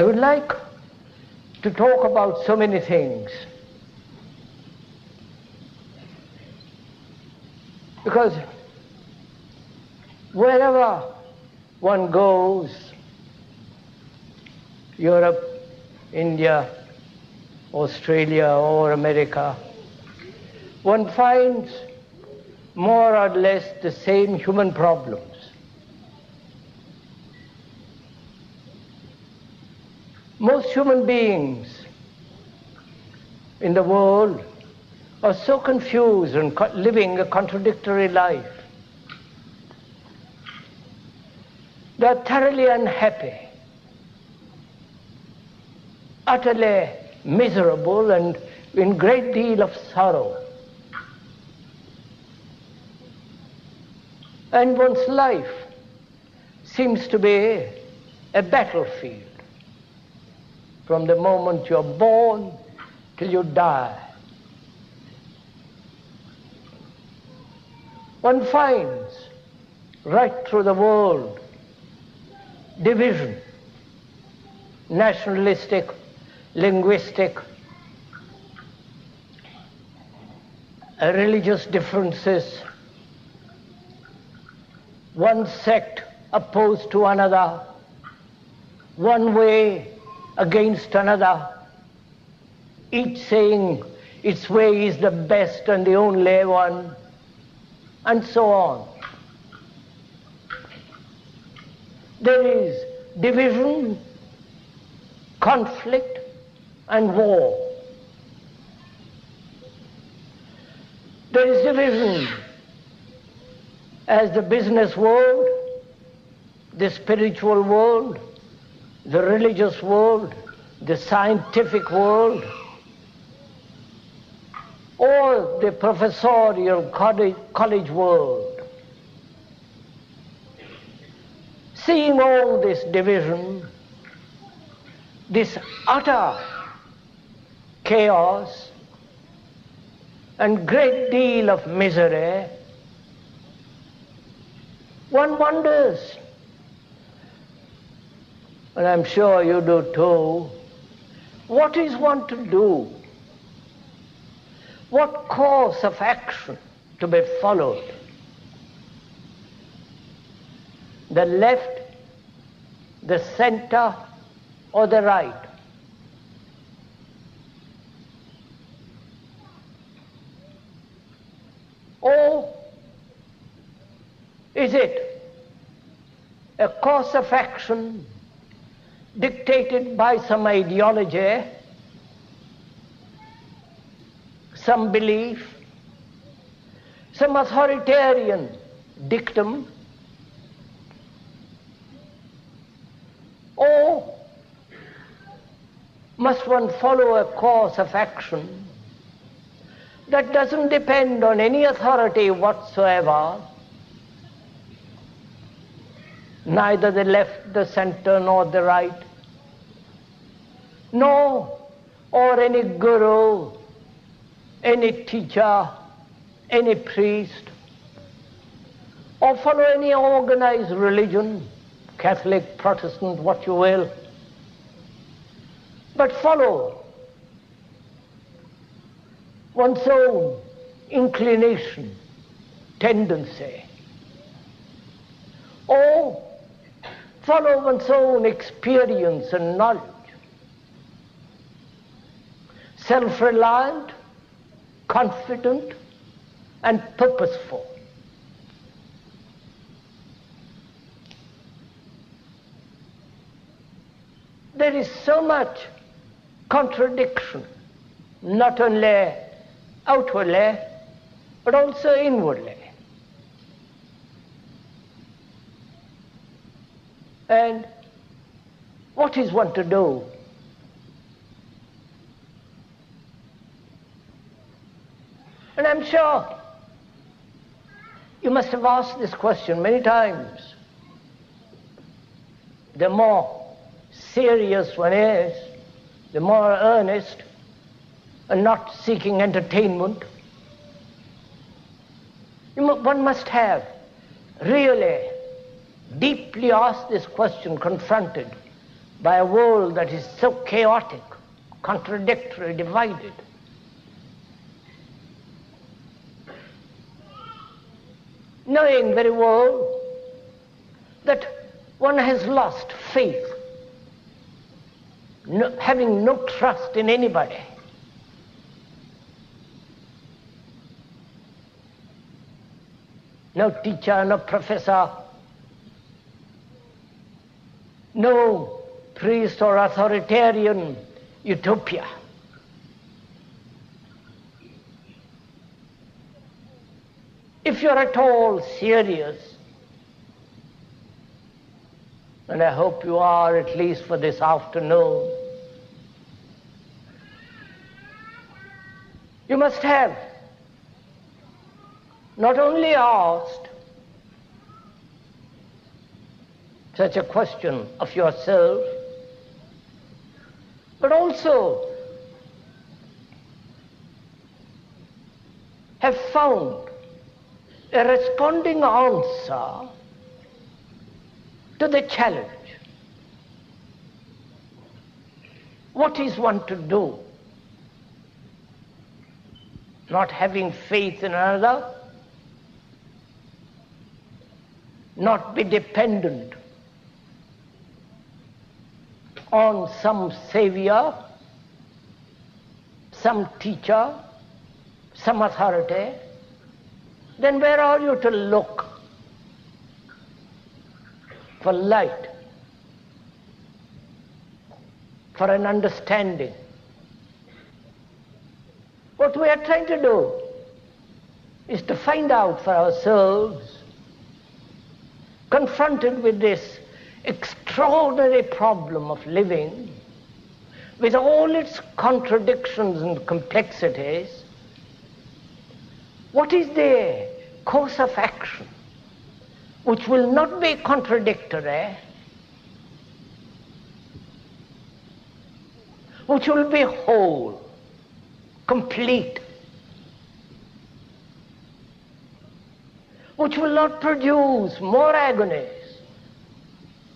I would like to talk about so many things, because wherever one goes, Europe, India, Australia or America, one finds more or less the same human problems. Most human beings in the world are so confused and living a contradictory life. They are thoroughly unhappy, utterly miserable, and in great deal of sorrow. And one's life seems to be a battlefield from the moment you're born till you die. One finds right through the world division, nationalistic, linguistic, religious differences, one sect opposed to another, one way against another, each saying its way is the best and the only one, and so on. There is division, conflict, and war. There is division as the business world, the spiritual world, the religious world, the scientific world, or the professorial college world. Seeing all this division, this utter chaos and great deal of misery, one wonders, and I'm sure you do too, what is one to do? What course of action to be followed? The left, the center, or the right? Or is it a course of action dictated by some ideology, some belief, some authoritarian dictum, or must one follow a course of action that doesn't depend on any authority whatsoever, neither the left, the center, nor the right, or any guru, any teacher, any priest, or follow any organized religion, Catholic, Protestant, what you will, but follow one's own inclination, tendency, or follow one's own experience and knowledge, self-reliant, confident, and purposeful. There is so much contradiction, not only outwardly, but also inwardly. And what is one to do? And I'm sure you must have asked this question many times. The more serious one is, the more earnest, and not seeking entertainment, one must have really deeply asked this question, confronted by a world that is so chaotic, contradictory, divided. Knowing very well that one has lost faith, having no trust in anybody. No teacher, no professor, no priest or authoritarian utopia. If you're at all serious, and I hope you are at least for this afternoon, you must have not only asked such a question of yourself, but also have found a responding answer to the challenge. What is one to do? Not having faith in another, not be dependent on some savior, some teacher, some authority, then where are you to look for light, for an understanding? What we are trying to do is to find out for ourselves, confronted with this extraordinary problem of living, with all its contradictions and complexities, what is the course of action which will not be contradictory, which will be whole, complete, which will not produce more agonies,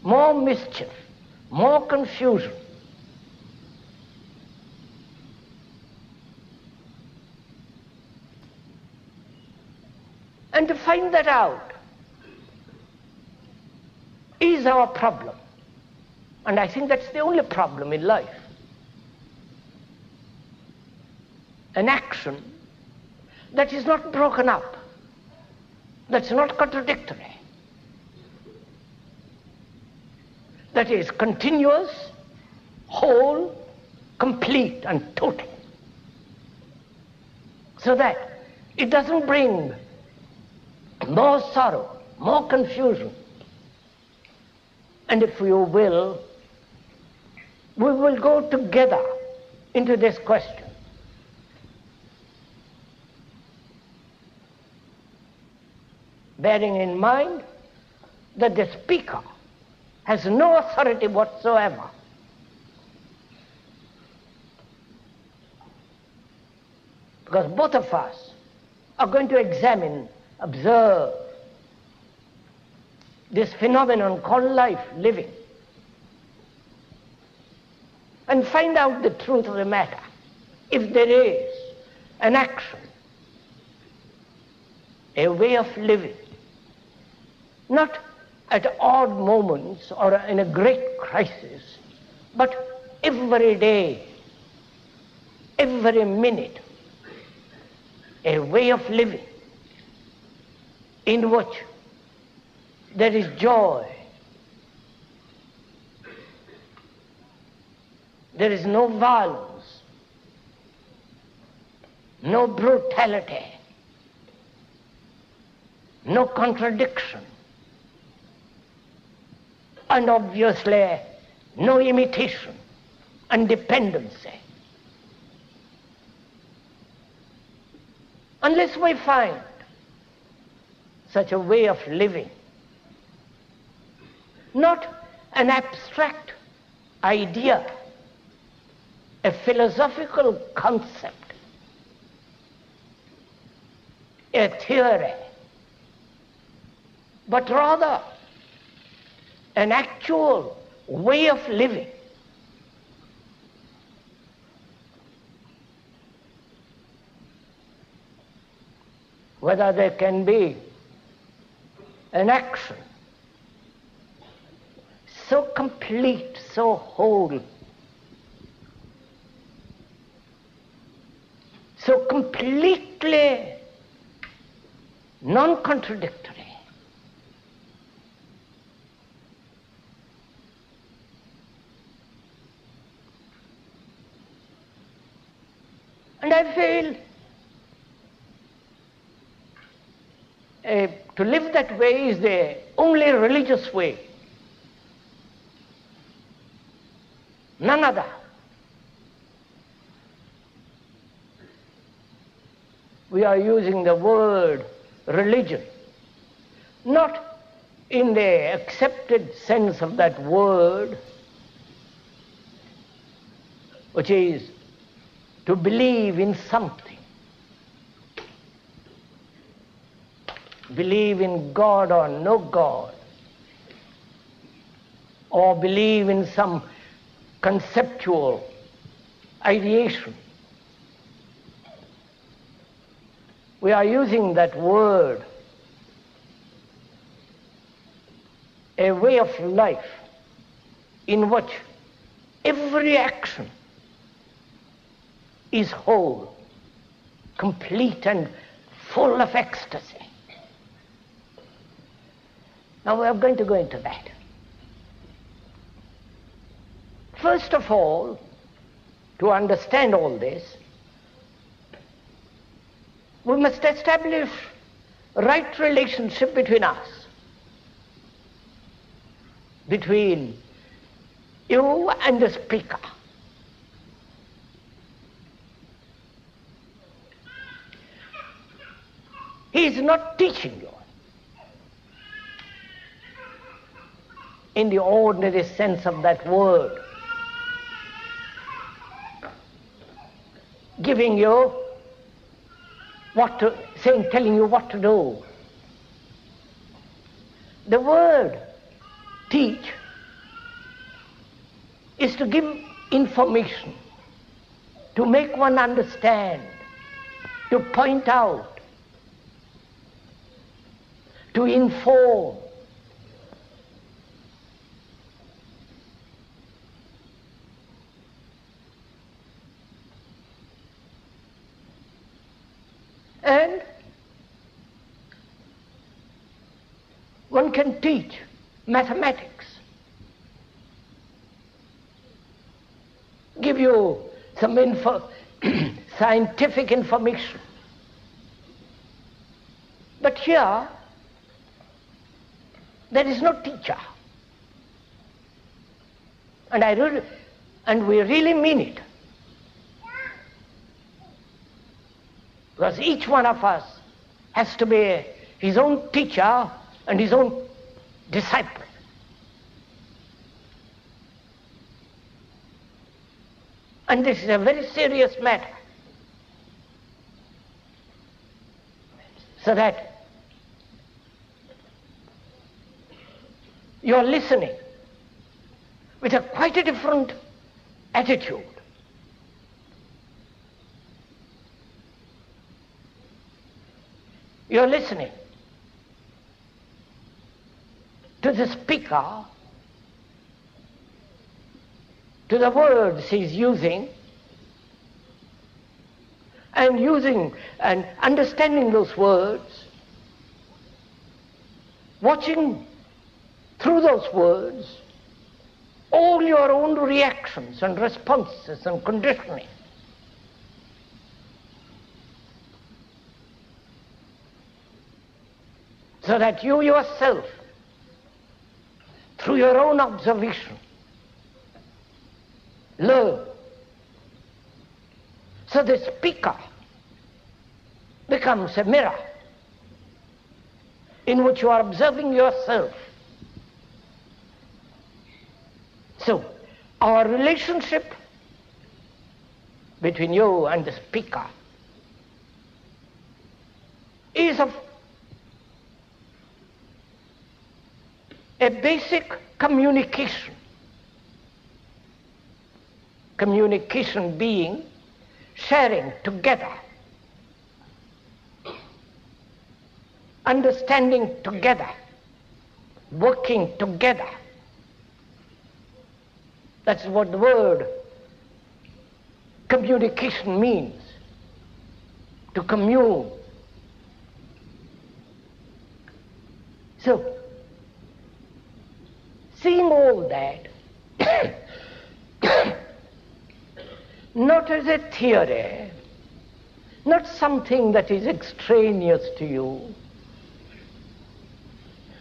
more mischief, more confusion. And to find that out is our problem. And I think that's the only problem in life. An action that is not broken up, that's not contradictory, that is continuous, whole, complete and total, so that it doesn't bring more sorrow, more confusion. And if you will, we will go together into this question. Bearing in mind that the speaker has no authority whatsoever. Because both of us are going to examine, observe this phenomenon called life, living, and find out the truth of the matter. If there is an action, a way of living, not at odd moments or in a great crisis, but every day, every minute, a way of living in which there is joy, there is no violence, no brutality, no contradiction, and obviously no imitation and dependency. Unless we find such a way of living, not an abstract idea, a philosophical concept, a theory, but rather an actual way of living. Whether there can be an action so complete, so whole, so completely non-contradictory, and I feel to live that way is the only religious way. None other. We are using the word religion, not in the accepted sense of that word, which is to believe in something. Believe in God or no God, or believe in some conceptual ideation. We are using that word, a way of life in which every action is whole, complete and full of ecstasy. Now we are going to go into that. First of all, to understand all this, we must establish right relationship between us, between you and the speaker. He is not teaching you in the ordinary sense of that word, giving you what to, telling you what to do. The word teach is to give information, to make one understand, to point out, to inform. And one can teach mathematics, give you some scientific information. But here, there is no teacher. And we really mean it. Because each one of us has to be his own teacher and his own disciple. And this is a very serious matter. So that you are listening with quite a different attitude. You are listening to the speaker, to the words he is using, and understanding those words, watching through those words all your own reactions and responses and conditioning. So that you yourself, through your own observation, learn. So the speaker becomes a mirror in which you are observing yourself. So our relationship between you and the speaker is of a basic communication communication being, sharing together, understanding together, working together. That's what the word communication means, to commune. So, seeing all that, not as a theory, not something that is extraneous to you,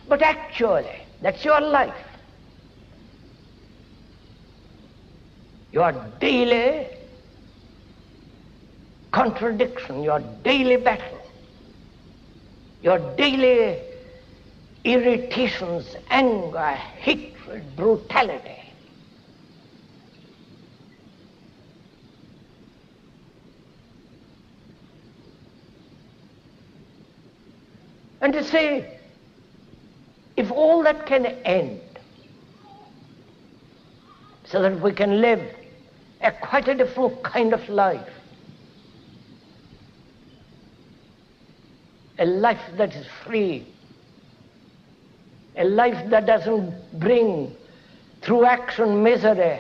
but actually, that's your life. Your daily contradiction, your daily battle, your daily irritations, anger, hatred, brutality. And to say, if all that can end, so that we can live a quite a different kind of life, a life that is free, a life that doesn't bring through action misery,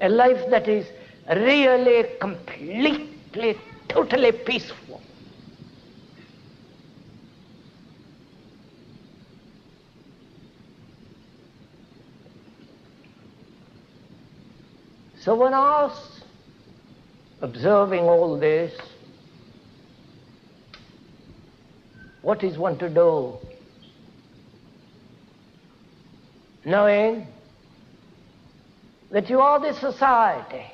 a life that is really, completely, totally peaceful. So one asks, observing all this, what is one to do? Knowing that you are the society,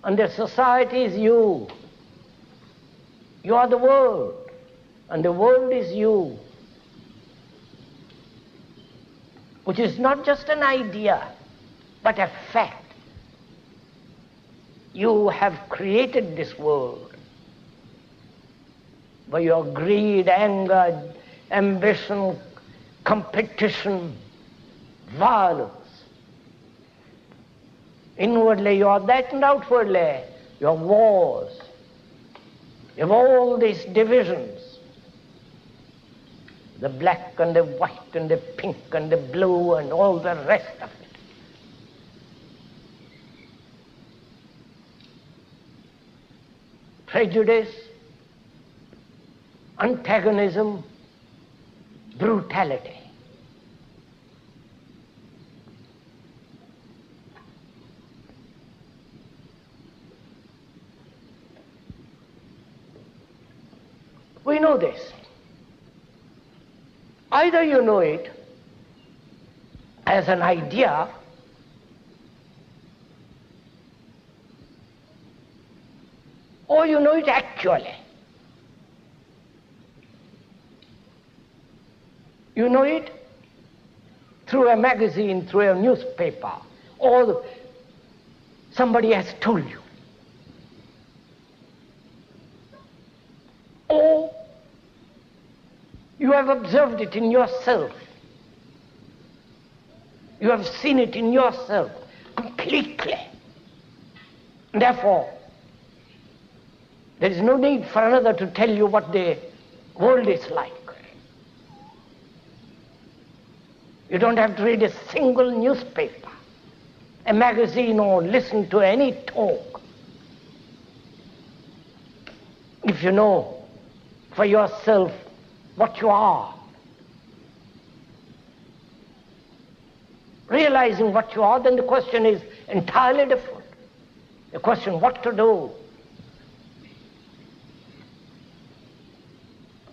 and the society is you. You are the world, and the world is you, which is not just an idea, but a fact. You have created this world by your greed, anger, ambition, competition, violence. Inwardly you are that, and outwardly you have wars. You have all these divisions, the black and the white and the pink and the blue and all the rest of it. Prejudice, antagonism, brutality. We know this. Either you know it as an idea, or you know it actually. You know it through a magazine, through a newspaper, or somebody has told you. Or you have observed it in yourself. You have seen it in yourself completely. Therefore, there is no need for another to tell you what the world is like. You don't have to read a single newspaper, a magazine, or listen to any talk. If you know for yourself what you are, realizing what you are, then the question is entirely different. The question what to do.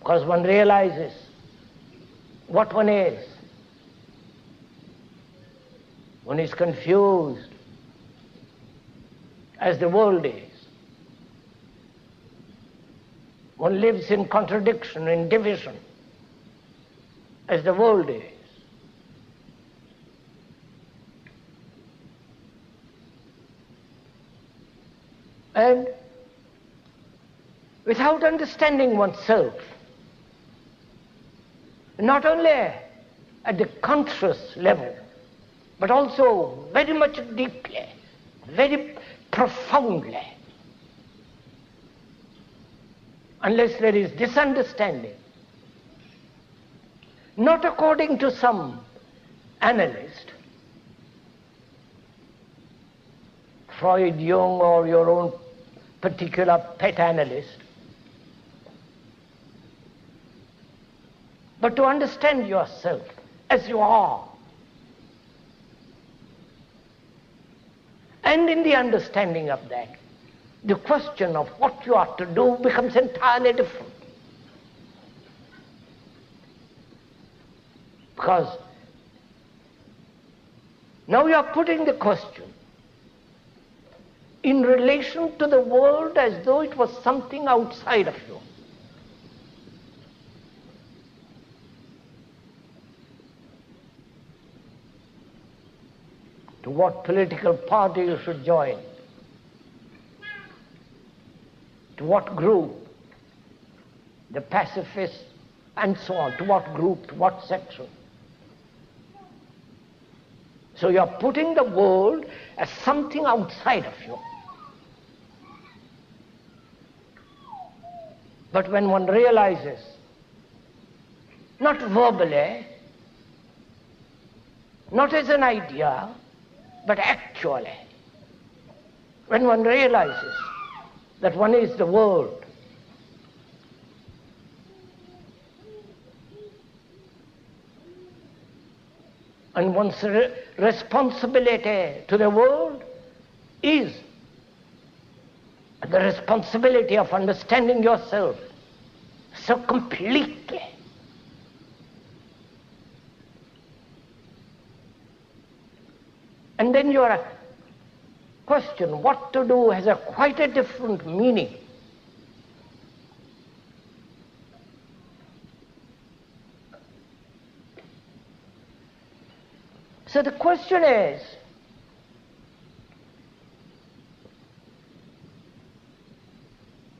Because one realizes what one is. One is confused, as the world is. One lives in contradiction, in division, as the world is. And without understanding oneself, not only at the conscious level, but also very much deeply, very profoundly. Unless there is this understanding, not according to some analyst, Freud, Jung, or your own particular pet analyst, but to understand yourself as you are. And in the understanding of that, the question of what you are to do becomes entirely different. Because now you are putting the question in relation to the world as though it was something outside of you. To what political party you should join, to what group, the pacifists, and so on, to what group, to what section. So you are putting the world as something outside of you. But when one realizes, not verbally, not as an idea, but actually, when one realizes that one is the world, and one's responsibility to the world is the responsibility of understanding yourself so completely. And then your question, what to do, has quite a different meaning. So the question is,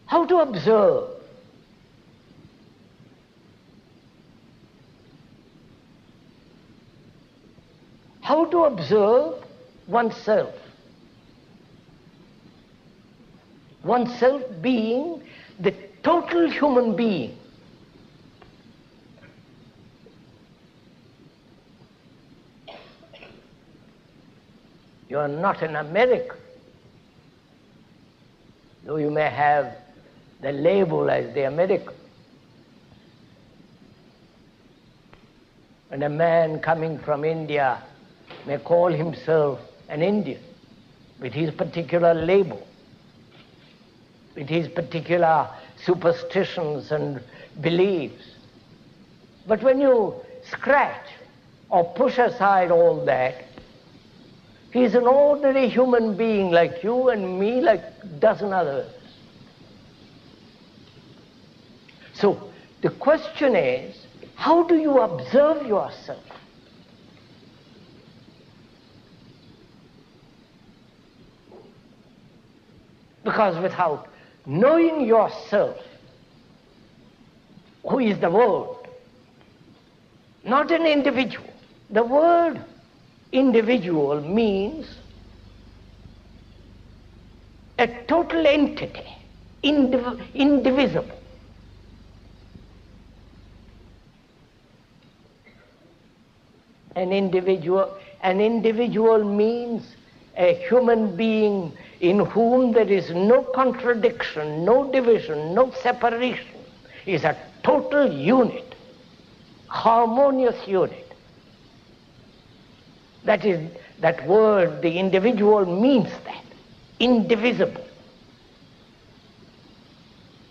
how to observe? How to observe oneself? Oneself being the total human being. You are not an American, though you may have the label as the American. And a man coming from India may call himself an Indian with his particular label, with his particular superstitions and beliefs. But when you scratch or push aside all that, he is an ordinary human being like you and me, like a dozen others. So the question is, how do you observe yourself? Because without knowing yourself, who is the world, not an individual. The word individual means a total entity, indivisible. An individual means a human being in whom there is no contradiction, no division, no separation, is a total unit, harmonious unit. That is, that word, the individual, means that, indivisible.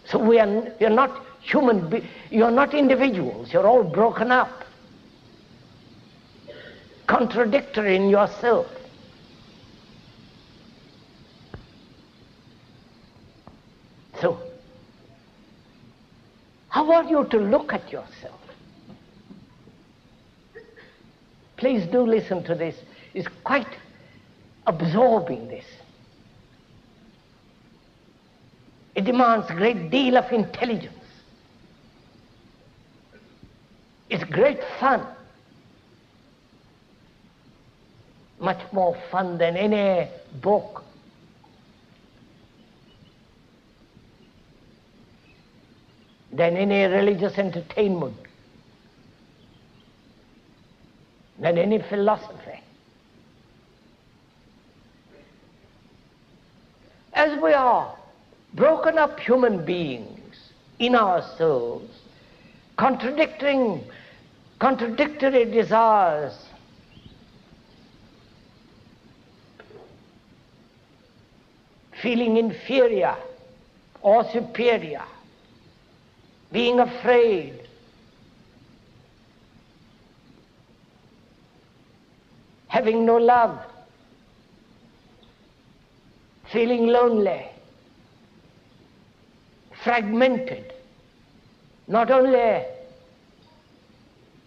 So we are not you are not individuals, you're all broken up, contradictory in yourself. So, how are you to look at yourself? Please do listen to this. It's quite absorbing, this. It demands a great deal of intelligence. It's great fun. much more fun than any book. Than any religious entertainment, than any philosophy. As we are broken up human beings in our souls, contradictory desires, feeling inferior or superior, being afraid, having no love, feeling lonely, fragmented, not only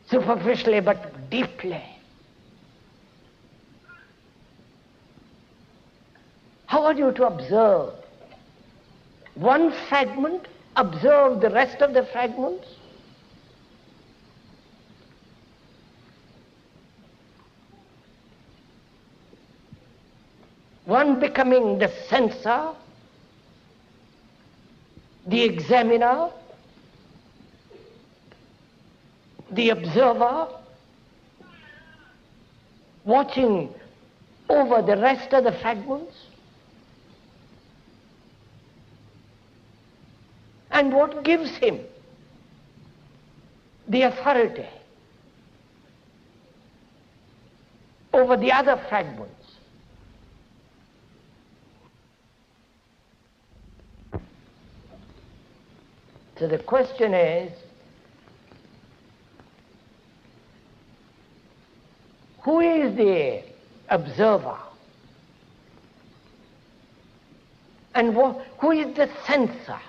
superficially but deeply. How are you to observe one fragment? Observe the rest of the fragments? One becoming the censor, the examiner, the observer, watching over the rest of the fragments. And what gives him the authority over the other fragments? So the question is, who is the observer? And who is the censor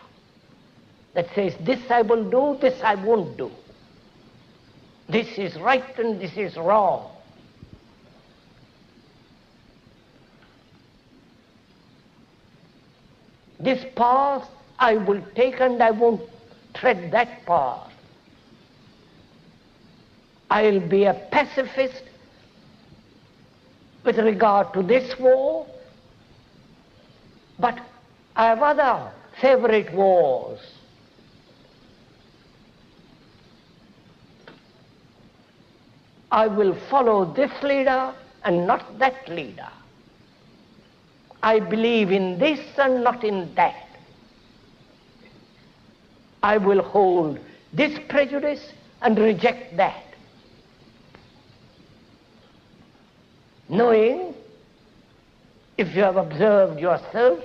that says, this I will do, this I won't do. This is right and this is wrong. This path I will take and I won't tread that path. I'll be a pacifist with regard to this war, but I have other favorite wars. I will follow this leader and not that leader. I believe in this and not in that. I will hold this prejudice and reject that. Knowing, if you have observed yourself,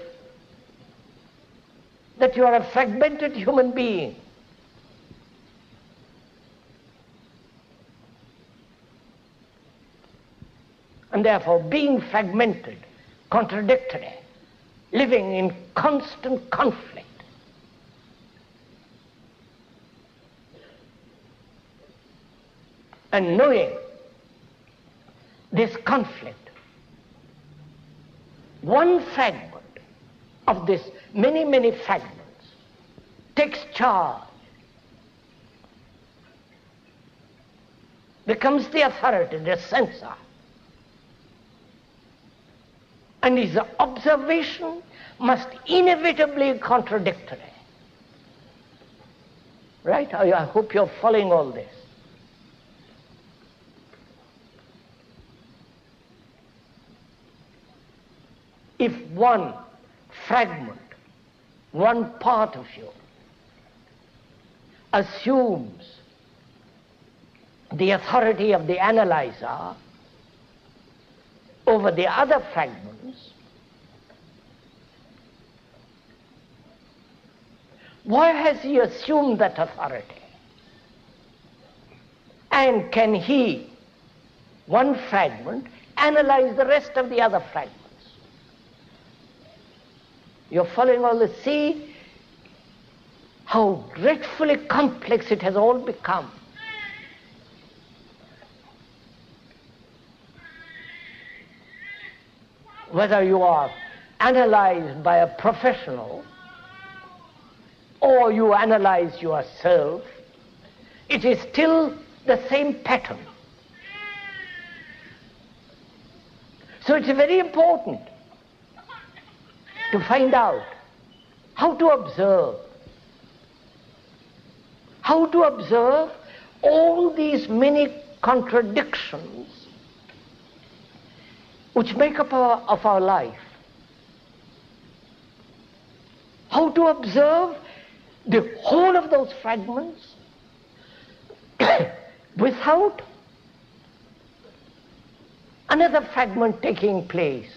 that you are a fragmented human being. And therefore, being fragmented, contradictory, living in constant conflict, and knowing this conflict, one fragment of this many, many fragments takes charge, becomes the authority, the censor, and his observation must inevitably be contradictory. Right? I hope you're following all this. If one fragment, one part of you assumes the authority of the analyzer over the other fragments, why has he assumed that authority? And can he, one fragment, analyze the rest of the other fragments? You're following all this? See how dreadfully complex it has all become. Whether you are analyzed by a professional or you analyze yourself, it is still the same pattern. So it's very important to find out how to observe. How to observe all these many contradictions which make up our life. How to observe the whole of those fragments without another fragment taking place.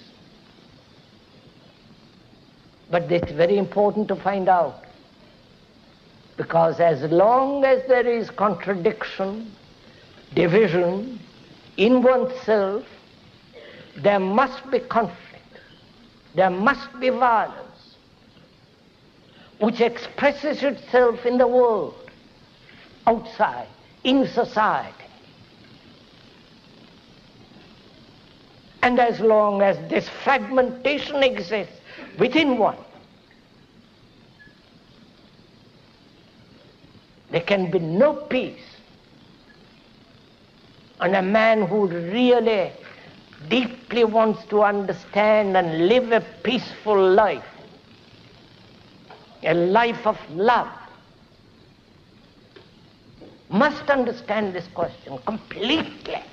But it's very important to find out, because as long as there is contradiction, division in oneself, there must be conflict, there must be violence, which expresses itself in the world, outside, in society. And as long as this fragmentation exists within one, there can be no peace. And a man who really deeply wants to understand and live a peaceful life, a life of love, must understand this question completely.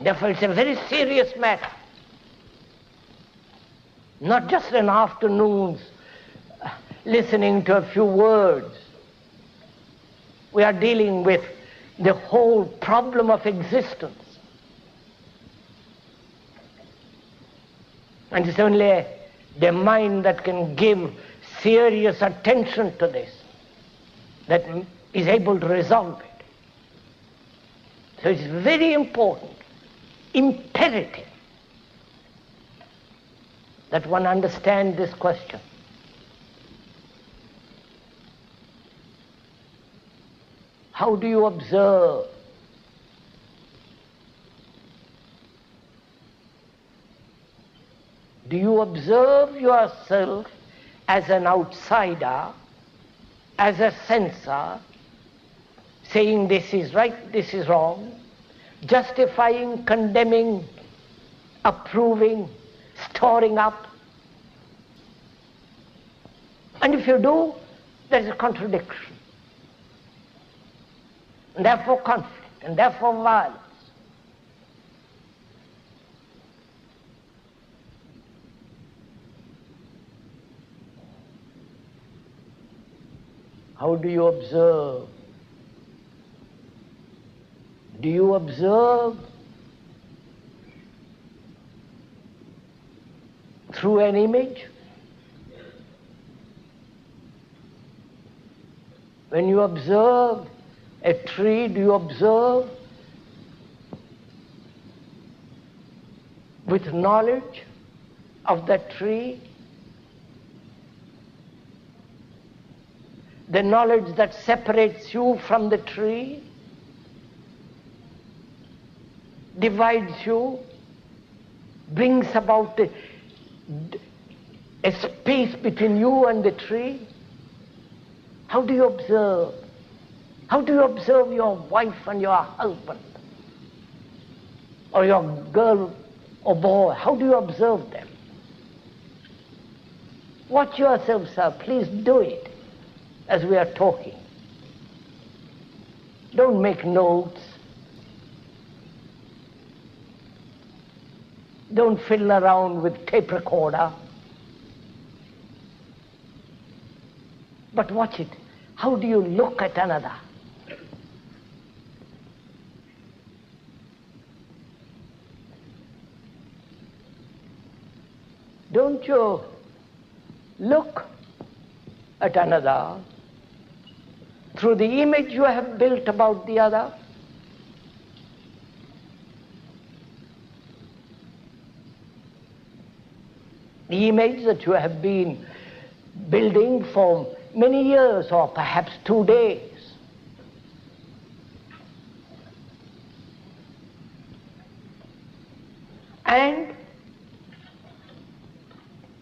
Therefore, it's a very serious matter. Not just an afternoon's listening to a few words. We are dealing with the whole problem of existence. And it's only the mind that can give serious attention to this that is able to resolve it. So it's very important, imperative, that one understand this question. How do you observe? Do you observe yourself as an outsider, as a censor, saying this is right, this is wrong, justifying, condemning, approving, storing up? And if you do, there is a contradiction, and therefore conflict, and therefore violence. How do you observe? Do you observe through an image? When you observe a tree, do you observe with knowledge of that tree? The knowledge that separates you from the tree, divides you, brings about a space between you and the tree. How do you observe? How do you observe your wife and your husband? Or your girl or boy? How do you observe them? Watch yourself, sir. Please do it as we are talking. Don't make notes. Don't fiddle around with tape recorder. But watch it. How do you look at another? Don't you look at another through the image you have built about the other? The image that you have been building for many years, or perhaps 2 days. And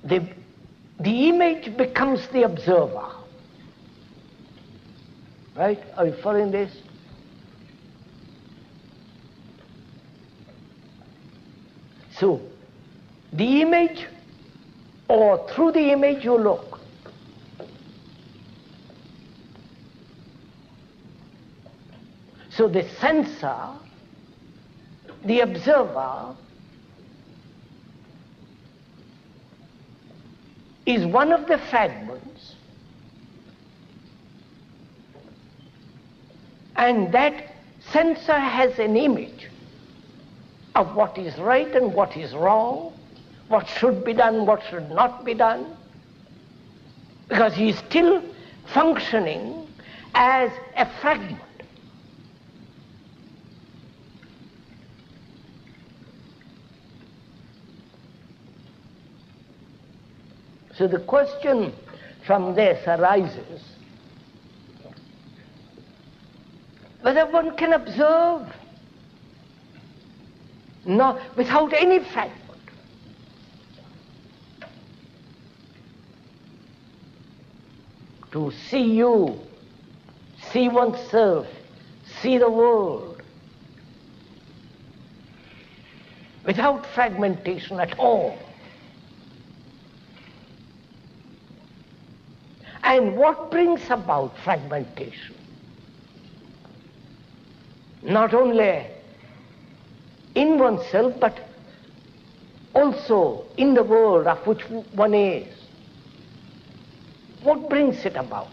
the image becomes the observer. Right? Are you following this? So, the image, or through the image you look. So the sensor, the observer, is one of the fragments, and that sensor has an image of what is right and what is wrong, what should be done, what should not be done, because he is still functioning as a fragment. So the question from this arises whether one can observe without any fragment. To see you, see oneself, see the world, without fragmentation at all. And what brings about fragmentation? Not only in oneself, but also in the world of which one is. What brings it about?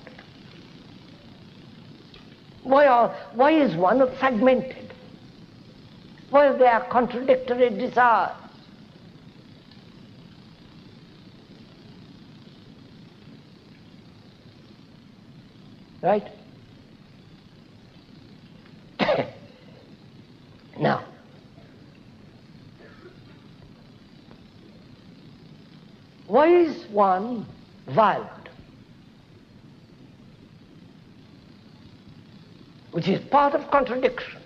Why is one fragmented? Why there are contradictory desires? Right? Now, why is one violent? Which is part of contradiction.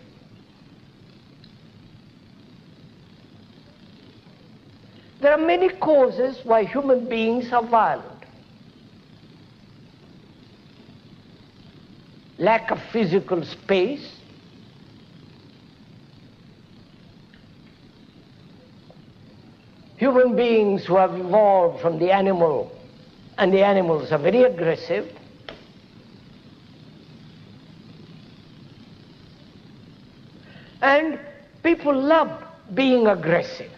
There are many causes why human beings are violent. Lack of physical space, human beings who have evolved from the animal, and the animals are very aggressive, and people love being aggressive.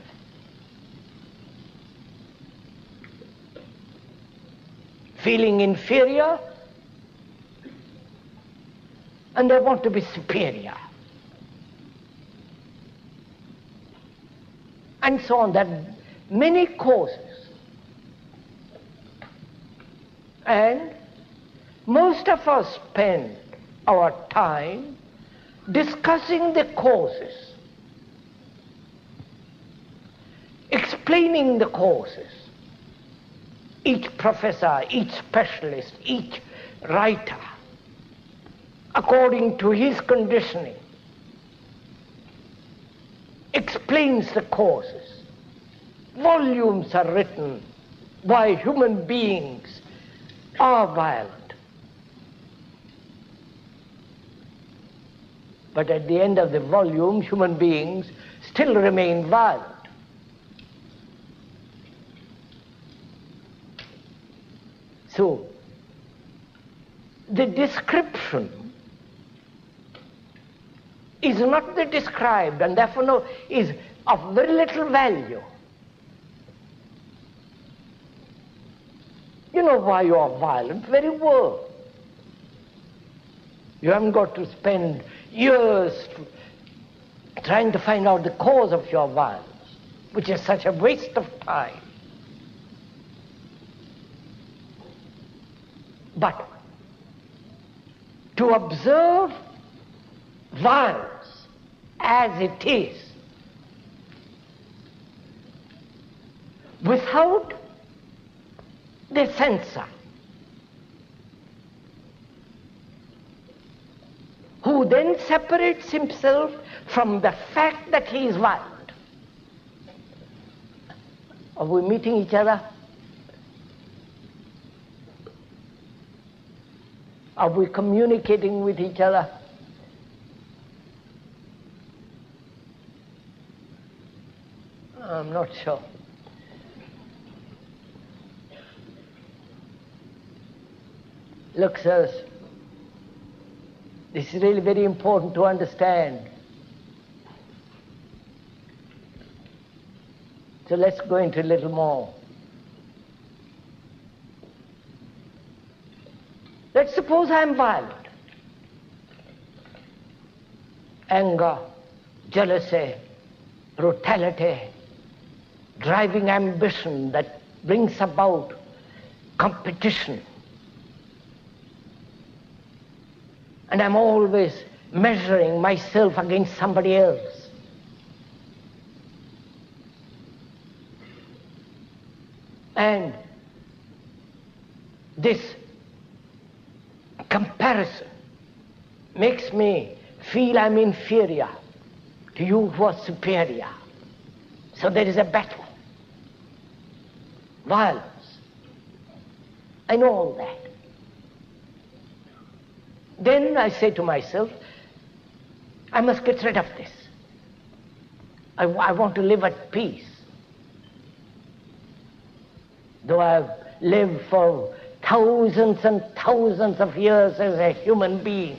Feeling inferior, and they want to be superior. And so on. There are many causes. And most of us spend our time discussing the causes, explaining the causes. Each professor, each specialist, each writer, according to his conditioning, explains the causes. Volumes are written why human beings are violent. But at the end of the volume, human beings still remain violent. So, the description is not the described, and therefore is of very little value. You know why you are violent very well. You haven't got to spend years trying to find out the cause of your violence, which is such a waste of time. But to observe violence as it is, without the censor, who then separates himself from the fact that he is violent. Are we meeting each other? Are we communicating with each other? I'm not sure. Look, sirs, this is really very important to understand. So let's go into a little more. Let's suppose I'm violent. Anger, jealousy, brutality, driving ambition that brings about competition. And I'm always measuring myself against somebody else. And this comparison makes me feel I'm inferior to you who are superior. So there is a battle, violence. I know all that. Then I say to myself, I must get rid of this. I want to live at peace. Though I've lived for thousands and thousands of years as a human being,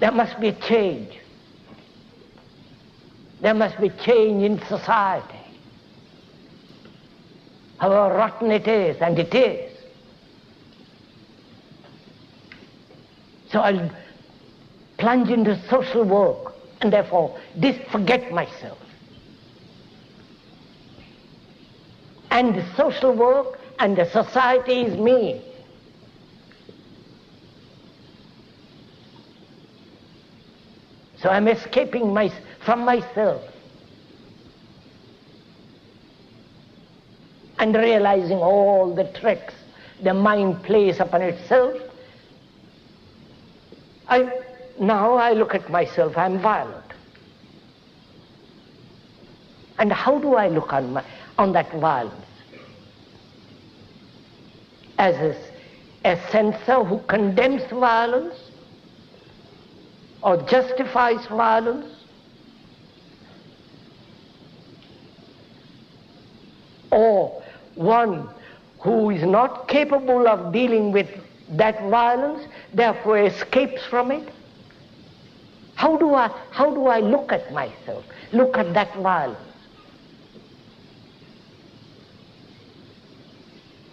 there must be a change. There must be change in society. However rotten it is, and it is. So I'll plunge into social work and therefore forget myself. And the social work and the society is me. So I'm escaping from myself and realizing all the tricks the mind plays upon itself. Now I look at myself, I'm violent. And how do I look on that violence? As a censor who condemns violence or justifies violence, or one who is not capable of dealing with that violence, therefore escapes from it? How do I look at myself, look at that violence?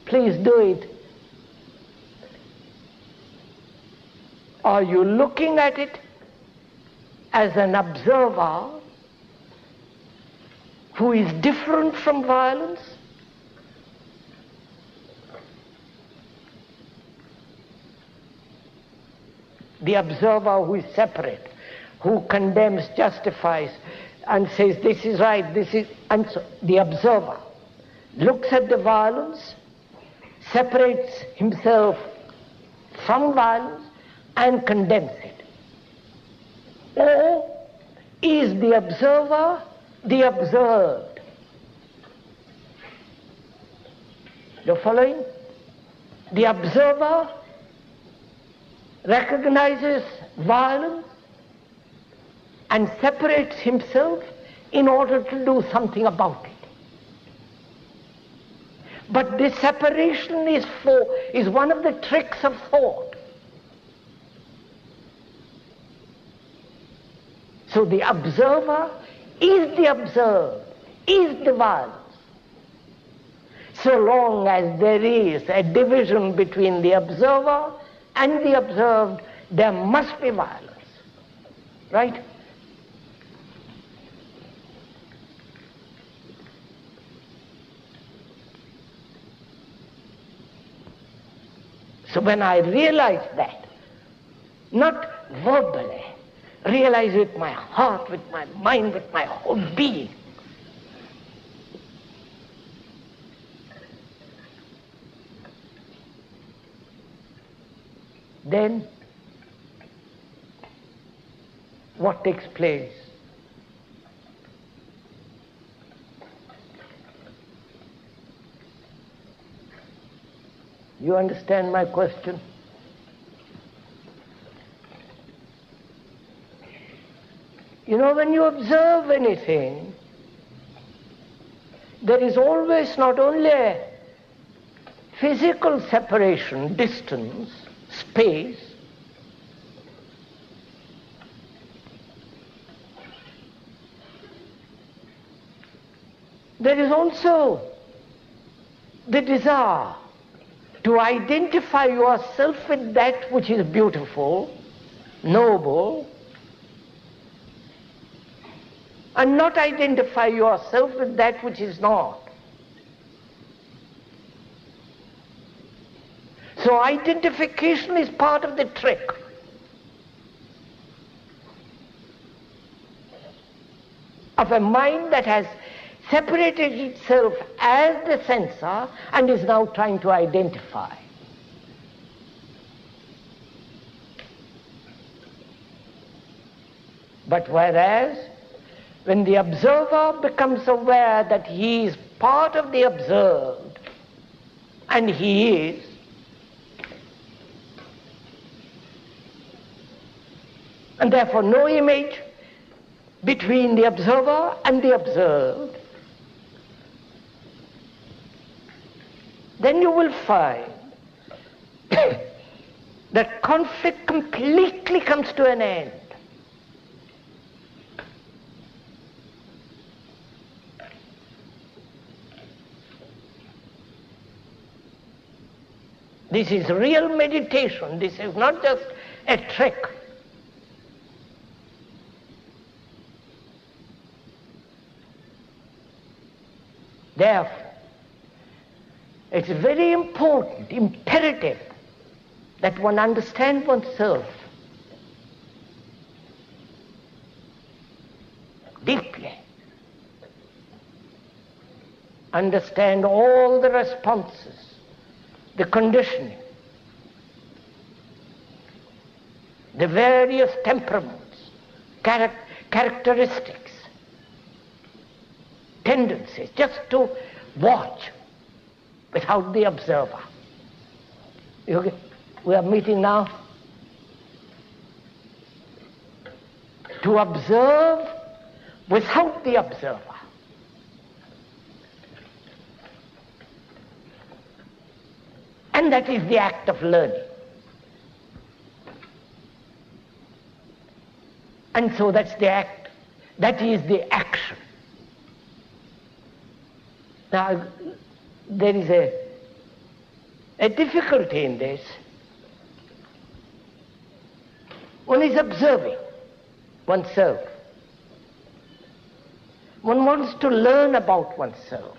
Please do it. Are you looking at it as an observer who is different from violence? The observer who is separate, who condemns, justifies, and says this is right, this is, and so the observer looks at the violence, separates himself from violence and condemns it. Or is the observer the observed? You're following? The observer recognizes violence and separates himself in order to do something about it. But this separation is one of the tricks of thought. So the observer is the observed, is the violence. So long as there is a division between the observer and the observed, there must be violence. Right? So when I realize that, not verbally, realize with my heart, with my mind, with my whole being, then what takes place? You understand my question? You know, Now when you observe anything, there is always not only a physical separation, distance, space, there is also the desire to identify yourself with that which is beautiful, noble, and not identify yourself with that which is not. So identification is part of the trick. Of a mind that has separated itself as the sensor and is now trying to identify. But whereas when the observer becomes aware that he is part of the observed, and he is, and therefore no image between the observer and the observed, then you will find that conflict completely comes to an end. This is real meditation. This is not just a trick. Therefore, it's very important, imperative, that one understand oneself deeply. Understand all the responses, the conditioning, the various temperaments, characteristics, tendencies, just to watch without the observer. We are meeting now to observe without the observer. And that is the act of learning. And so that's the act, that is the action. Now, there is a difficulty in this. One is observing oneself. One wants to learn about oneself.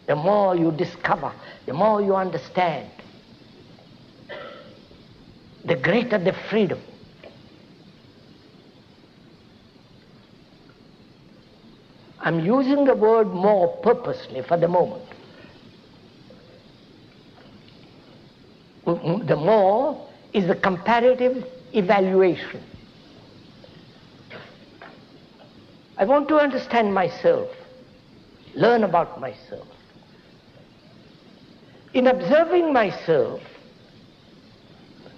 The more you discover, the more you understand, the greater the freedom. I'm using the word more purposely for the moment. The more is the comparative evaluation. I want to understand myself, learn about myself. In observing myself,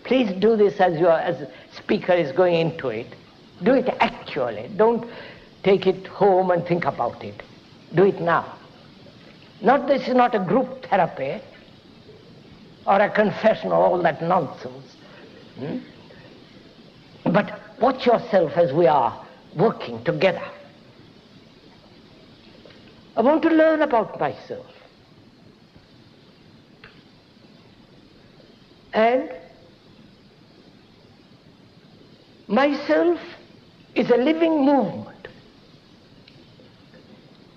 please do this as the speaker is going into it. Do it actually. Don't take it home and think about it. Do it now. This is not a group therapy or a confession or all that nonsense. But watch yourself as we are working together. I want to learn about myself. And myself is a living movement.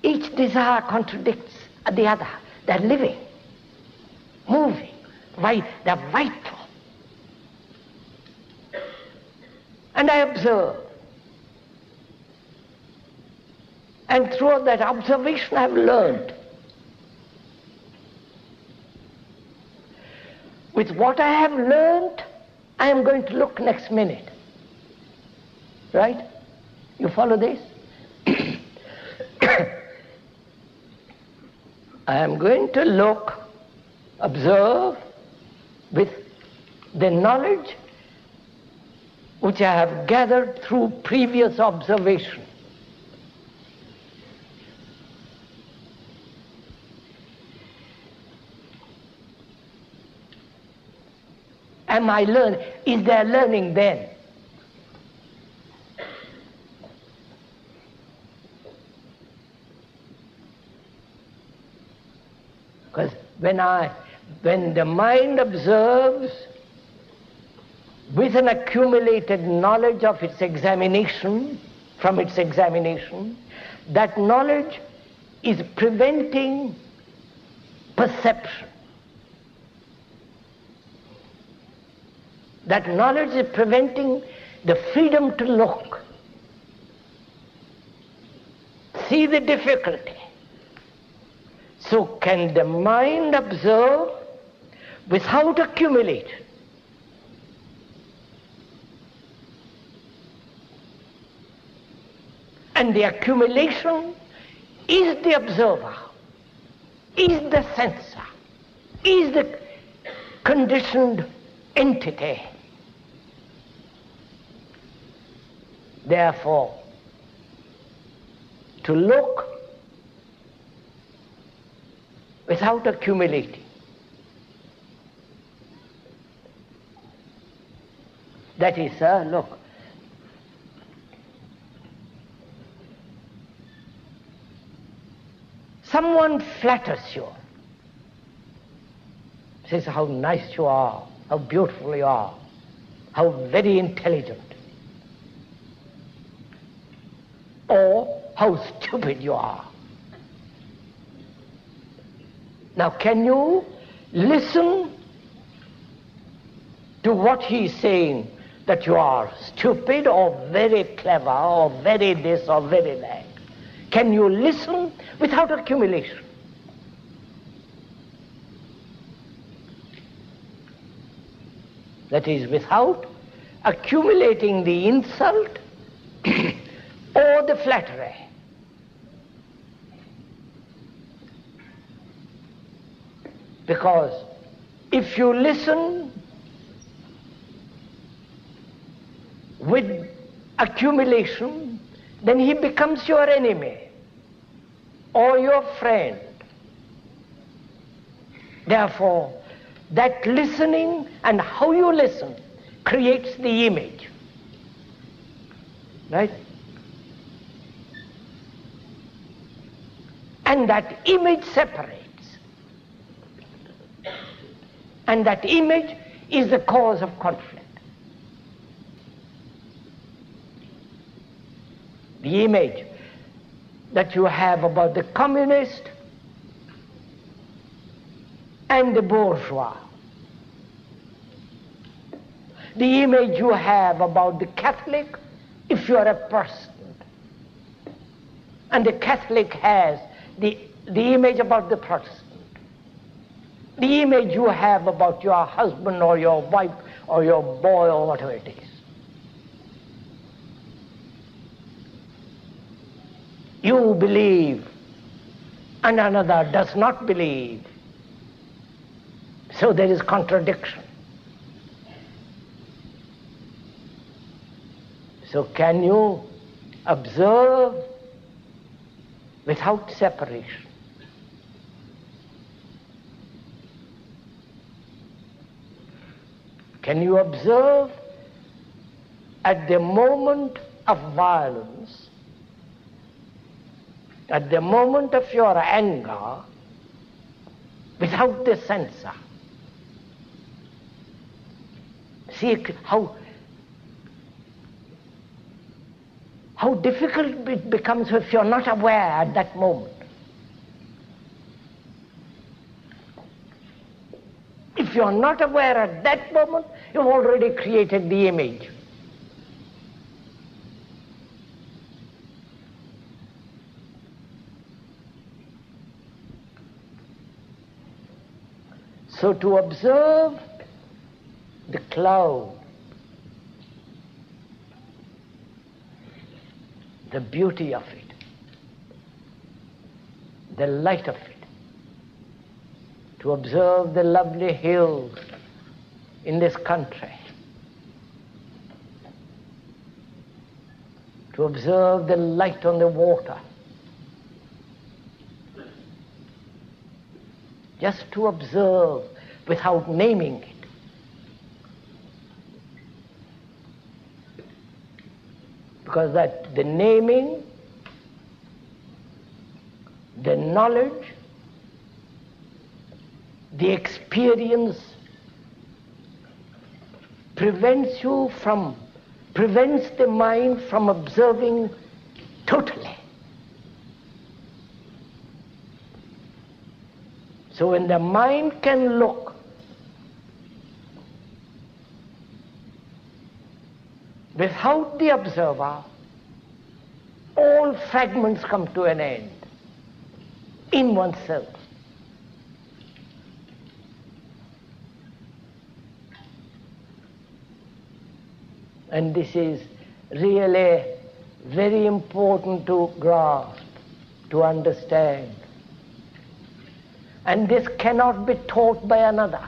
Each desire contradicts the other. They're living, moving, they're vital. And I observe. And through that observation I've learned. With what I have learned, I am going to look next minute. Right? You follow this? I am going to look, observe with the knowledge which I have gathered through previous observation. Am I learning? Is there learning then? Because when the mind observes with an accumulated knowledge of its examination, from its examination, that knowledge is preventing perception. That knowledge is preventing the freedom to look, see the difficulty. So can the mind observe without accumulation? And the accumulation is the observer, is the sensor, is the conditioned entity. Therefore, to look without accumulating, that is, look, someone flatters you, says how nice you are, how beautiful you are, how very intelligent, or how stupid you are. Now, can you listen to what he is saying, that you are stupid or very clever or very this or very that? Can you listen without accumulation? That is, without accumulating the insult or the flattery. Because if you listen with accumulation, then he becomes your enemy or your friend. Therefore, that listening and how you listen creates the image. Right? And that image separates. And that image is the cause of conflict. The image that you have about the communist and the bourgeois. The image you have about the Catholic, if you are a Protestant. And the Catholic has the image about the Protestant. The image you have about your husband or your wife or your boy or whatever it is. You believe and another does not believe. So there is contradiction. So can you observe without separation? Can you observe at the moment of violence, at the moment of your anger, without the censor? See how difficult it becomes if you're not aware at that moment. If you're not aware at that moment, you've already created the image. So to observe the cloud, the beauty of it, the light of it, to observe the lovely hills in this country, to observe the light on the water. Just to observe without naming it. Because that the naming, the knowledge, the experience prevents the mind from observing totally. So when the mind can look without the observer, all fragments come to an end in oneself. And this is really very important to grasp, to understand. And this cannot be taught by another.